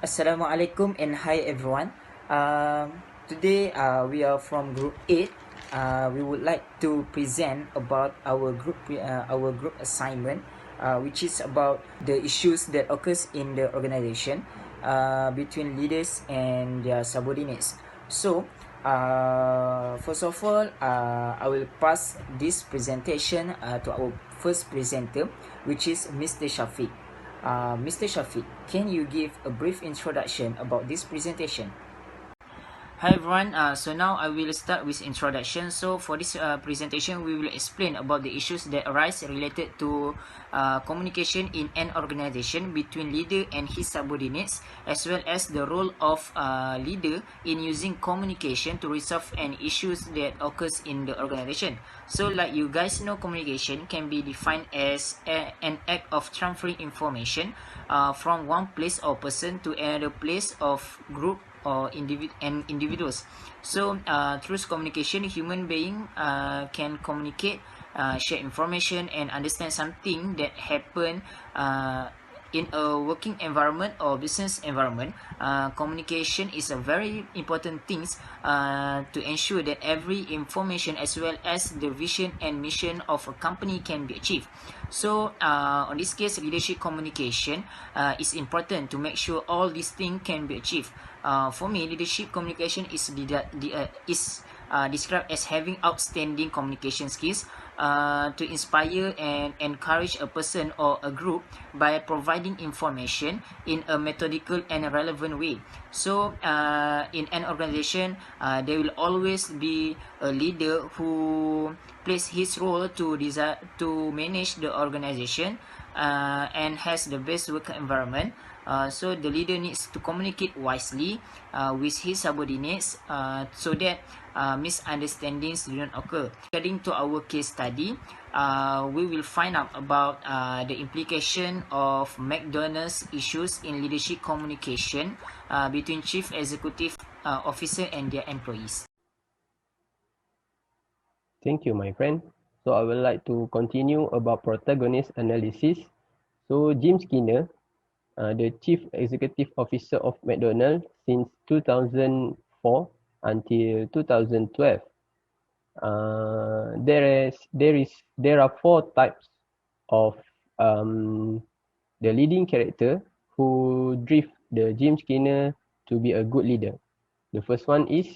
Assalamualaikum and hi everyone. Today we are from Group 8. We would like to present about our group assignment, which is about the issues that occurs in the organization between leaders and their subordinates. So, first of all, I will pass this presentation to our first presenter, which is Mr. Sya'fiq. Mr. Sya'fiq, can you give a brief introduction about this presentation? Hi everyone, so now I will start with introduction. So for this presentation, we will explain about the issues that arise related to communication in an organization between leader and his subordinates, as well as the role of leader in using communication to resolve any issues that occurs in the organization. So like you guys know, communication can be defined as an act of transferring information from one place or person to another place of group or individuals. So through communication, human being can communicate, share information, and understand something that happen in a working environment or business environment. Communication is a very important thing to ensure that every information as well as the vision and mission of a company can be achieved. So on this case, leadership communication is important to make sure all these things can be achieved. For me, leadership communication is described as having outstanding communication skills to inspire and encourage a person or a group by providing information in a methodical and relevant way. So in an organization, there will always be a leader who plays his role to manage the organization and has the best work environment. So the leader needs to communicate wisely with his subordinates so that misunderstandings do not occur. According to our case study, we will find out about the implication of McDonald's's issues in leadership communication between chief executive officer and their employees. Thank you, my friend. So I would like to continue about protagonist analysis. So Jim Skinner, the Chief Executive Officer of McDonald's since 2004 until 2012. There are four types of the leading character who drive the Jim Skinner to be a good leader. The first one is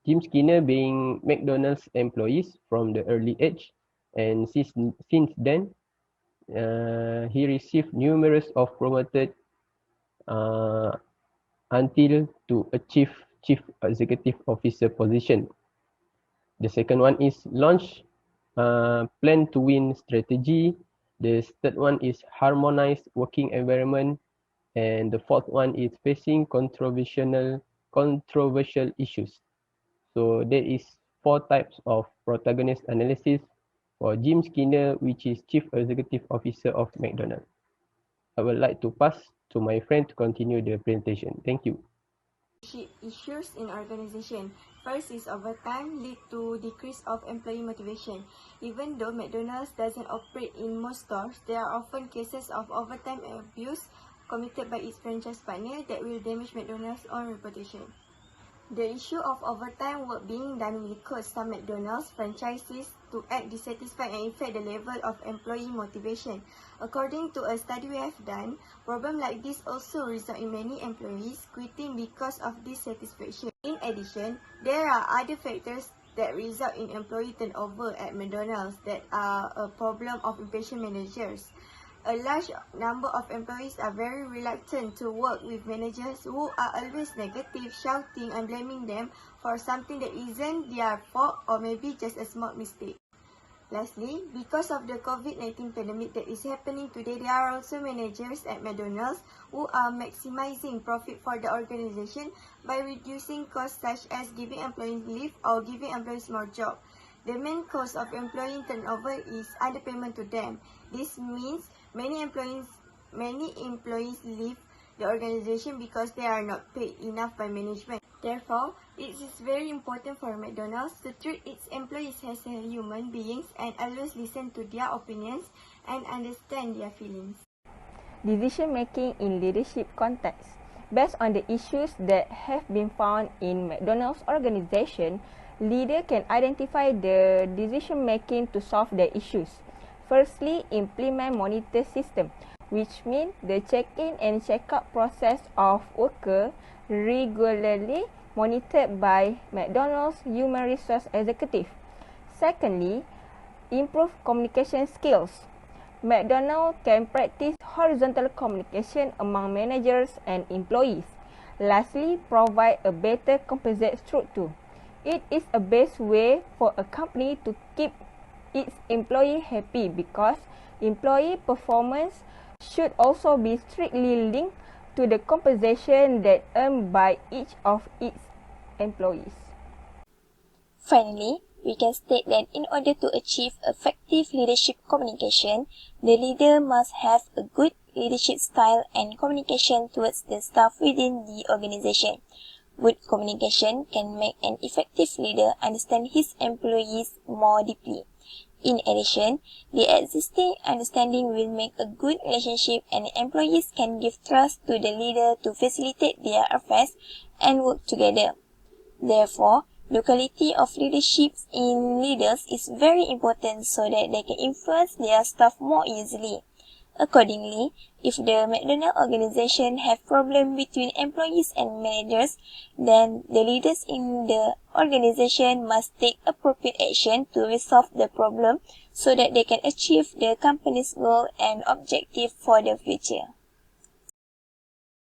Jim Skinner being McDonald's employees from the early age, and since then he received numerous of promoted until to achieve chief executive officer position. The second one is launch plan to win strategy. The third one is harmonized working environment, and the fourth one is facing controversial issues. So there is four types of protagonist analysis for Jim Skinner, which is Chief Executive Officer of McDonald's. I would like to pass to my friend to continue the presentation. Thank you. Issues in organization. First is overtime lead to decrease of employee motivation. Even though McDonald's doesn't operate in most stores, there are often cases of overtime abuse committed by its franchise partner that will damage McDonald's own reputation. The issue of overtime work being done will cause some McDonald's franchisees to act dissatisfied and affect the level of employee motivation. According to a study we have done, problems like this also result in many employees quitting because of dissatisfaction. In addition, there are other factors that result in employee turnover at McDonald's that are a problem of impatient managers. A large number of employees are very reluctant to work with managers who are always negative, shouting and blaming them for something that isn't their fault or maybe just a small mistake. Lastly, because of the COVID-19 pandemic that is happening today, there are also managers at McDonald's who are maximizing profit for the organization by reducing costs such as giving employees leave or giving employees more job. The main cause of employee turnover is underpayment to them. This means many employees leave the organization because they are not paid enough by management. Therefore, it is very important for McDonald's to treat its employees as human beings and always listen to their opinions and understand their feelings. Decision making in leadership context. Based on the issues that have been found in McDonald's organization, leader can identify the decision making to solve the issues. Firstly, implement monitor system, which means the check-in and check-out process of worker regularly monitored by McDonald's human resource executive. Secondly, improve communication skills. McDonald's can practice horizontal communication among managers and employees. Lastly, provide a better compensation structure. It is a best way for a company to keep its employee happy because employee performance should also be strictly linked to the compensation that earned by each of its employees. Finally, we can state that in order to achieve effective leadership communication, the leader must have a good leadership style and communication towards the staff within the organization. Good communication can make an effective leader understand his employees more deeply. In addition, the existing understanding will make a good relationship and employees can give trust to the leader to facilitate their affairs and work together. Therefore, the quality of leadership in leaders is very important so that they can influence their staff more easily. Accordingly, if the McDonald's organization have problem between employees and managers, then the leaders in the organization must take appropriate action to resolve the problem so that they can achieve the company's goal and objective for the future.